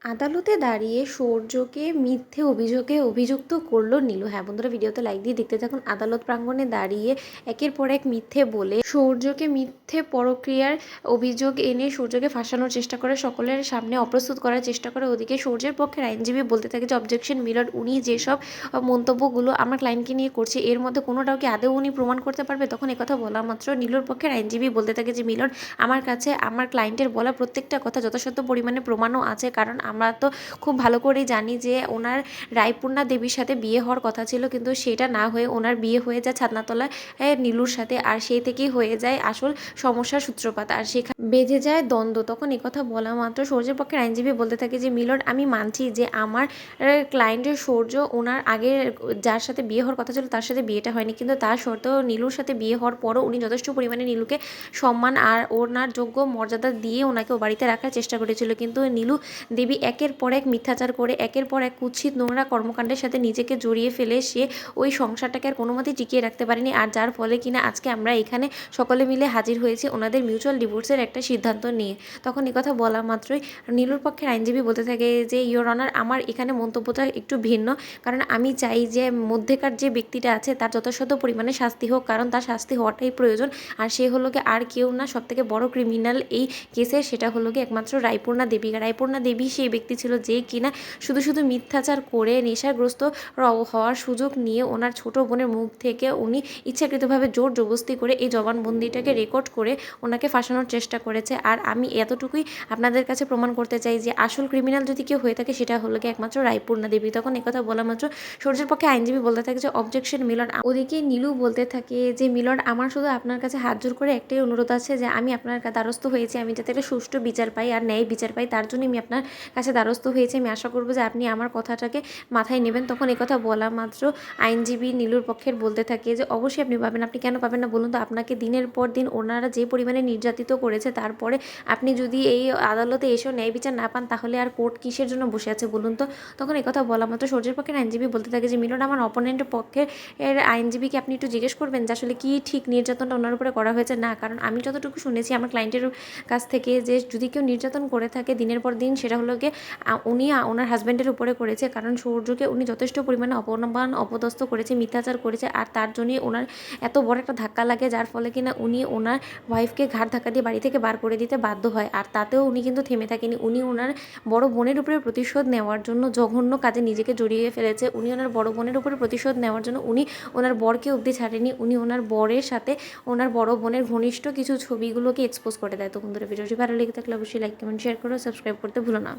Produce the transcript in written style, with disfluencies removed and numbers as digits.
আদালতে দাঁড়িয়ে সূর্যকে মিথ্যে অভিযোগে অভিযুক্ত করল নীলু। হ্যাঁ বন্ধুরা, ভিডিওতে লাইক দিয়ে দেখতে থাকুন। আদালত প্রাঙ্গণে দাঁড়িয়ে একের পর এক মিথ্যে বলে সূর্যকে মিথ্যে পরক্রিয়ার অভিযোগ এনে সূর্যকে ফাঁসানোর চেষ্টা করে, সকলের সামনে অপ্রস্তুত করার চেষ্টা করে। ওদিকে সূর্যের পক্ষের আইনজীবী বলতে থাকে যে অবজেকশন মিলন, উনি যেসব মন্তব্যগুলো আমার ক্লায়েন্টকে নিয়ে করছে এর মধ্যে কোনোটাও কি আদৌ উনি প্রমাণ করতে পারবে? তখন একথা বলা মাত্র নীলুর পক্ষের আইনজীবী বলতে থাকে যে মিলন, আমার কাছে আমার ক্লায়েন্টের বলা প্রত্যেকটা কথা যথাসাধ্য পরিমাণে প্রমাণও আছে, কারণ আমরা তো খুব ভালো করেই জানি যে ওনার রায়পূর্ণা দেবীর সাথে বিয়ে হওয়ার কথা ছিল, কিন্তু সেটা না হয়ে ওনার বিয়ে হয়ে যায় ছাদনাতলায় নীলুর সাথে, আর সেই থেকেই হয়ে যায় আসল সমস্যার সূত্রপাত, আর সেখানে বেঁধে যায় দ্বন্দ্ব। তখন একথা বলা মাত্র সূর্যের পক্ষের আইনজীবী বলতে থাকে যে মিলন, আমি মানছি যে আমার ক্লায়েন্টের সূর্য ওনার আগে যার সাথে বিয়ে হওয়ার কথা ছিল তার সাথে বিয়েটা হয়নি, কিন্তু তার সত্ত্বেও নীলুর সাথে বিয়ে হওয়ার পরও উনি যথেষ্ট পরিমাণে নীলুকে সম্মান আর ওনার যোগ্য মর্যাদা দিয়ে ওনাকে ও বাড়িতে রাখার চেষ্টা করেছিল, কিন্তু নীলু দেবী একের পর এক মিথ্যাচার করে একের পর এক কুৎসিত নোংরা কর্মকাণ্ডের সাথে নিজেকে জড়িয়ে ফেলে সে ওই সংসারটাকে আর কোনো মতেই টিকিয়ে রাখতে পারেনি, আর যার ফলে কিনা আজকে আমরা এখানে সকলে মিলে হাজির হয়েছি ওনাদের মিউচুয়াল ডিভোর্সের একটা সিদ্ধান্ত নিয়ে। তখন কথা বলা মাত্রই নীলুর পক্ষের আইনজীবী বলতে থাকে যে ইয়োর অনার, আমার এখানে মন্তব্যটা একটু ভিন্ন, কারণ আমি চাই যে মধ্যেকার যে ব্যক্তিটা আছে তার যথাসাধ্য পরিমাণে শাস্তি হোক, কারণ তার শাস্তি হওয়াটাই প্রয়োজন, আর সে হলো গিয়ে আর কেউ না, সবথেকে বড় ক্রিমিনাল এই কেসের সেটা হলো গিয়ে একমাত্র রায়পূর্ণা দেবী। রায়পূর্ণা দেবী সেই ব্যক্তি ছিল যে কিনা শুধু শুধু মিথ্যাচার করে নেশাগ্রস্ত হওয়ার সুযোগ নিয়ে ওনার ছোট বোনের মুখ থেকে উনি ইচ্ছাকৃতভাবে জোর জবরদস্তি করে এই জবানবন্দিটাকে রেকর্ড করে ওনাকে ফাঁসানোর চেষ্টা করেছে। আর আমি এতটুকুই আপনাদের কাছে প্রমাণ করতে চাই যে আসল ক্রিমিনাল যদি কেউ হয়ে থাকে সেটা হলো গিয়ে একমাত্র রায়পূর্ণা দেবী। তখন একথা বলা মাত্র সূর্যের পক্ষে আইনজীবী বলতে থাকে যে অবজেকশন মিলন। ওদিকে নীলু বলতে থাকে যে মিলন, আমার শুধু আপনার কাছে হাত জোর করে একটাই অনুরোধ আছে যে আমি আপনার দ্বারস্থ হয়েছি, আমি যাতে একটা সুষ্ঠু বিচার পাই আর ন্যায় বিচার পাই, তার জন্য আমি আপনার কাছে দ্বারস্থ হয়েছি। আমি আশা করবো যে আপনি আমার কথাটাকে মাথায় নেবেন। তখন একথা বলা মাত্র আইনজীবী নীলুর পক্ষের বলতে থাকে যে অবশ্যই আপনি পাবেন, আপনি কেন পাবেন না বলুন তো? আপনাকে দিনের পর দিন ওনারা যে পরিমাণে নির্যাতিত করেছে, তারপরে আপনি যদি এই আদালতে এসেও ন্যায় বিচার না পান তাহলে আর কোর্ট কিসের জন্য বসে আছে বলুন তো? তখন একথা বলা মাত্র সূর্যের পক্ষের আইনজীবী বলতে থাকে যে মিলন, আমার অপোনেন্টের পক্ষের আইনজীবীকে আপনি একটু জিজ্ঞেস করবেন যে আসলে কি ঠিক নির্যাতনটা ওনার উপরে করা হয়েছে না, কারণ আমি যতটুকু শুনেছি আমার ক্লায়েন্টের কাছ থেকে যে যদি কেউ নির্যাতন করে থাকে দিনের পর দিন সেটা হলো গিয়ে উনি ওনার হাজব্যান্ডের উপরে করেছে, কারণ সূর্যকে উনি যথেষ্ট পরিমাণে অপমান অপদস্থ করেছে, মিথ্যাচার করেছে, আর তার জন্যই ওনার এত বড় একটা ধাক্কা লাগে যার ফলে কিনা উনি ওনার ওয়াইফকে ঘাড় ধাক্কা দিয়ে বাড়ি থেকে বার করে দিতে বাধ্য হয়। আর তাতেও উনি কিন্তু থেমে থাকেনি, উনি ওনার বড় বোনের উপরে প্রতিশোধ নেওয়ার জন্য জঘন্য কাজে নিজেকে জড়িয়ে ফেলেছে। উনি ওনার বড় বোনের উপরে প্রতিশোধ নেওয়ার জন্য উনি ওনার বরকে অবধি ছাড়েনি, উনি ওনার বরের সাথে ওনার বড় বোনের ঘনিষ্ঠ কিছু ছবিগুলোকে এক্সপোজ করে দেয়। তো বন্ধুরা, ভিডিওটি ভালো লেগে থাকলে অবশ্যই লাইক কমেন্ট শেয়ার করো, সাবস্ক্রাইব করতে ভুলো না।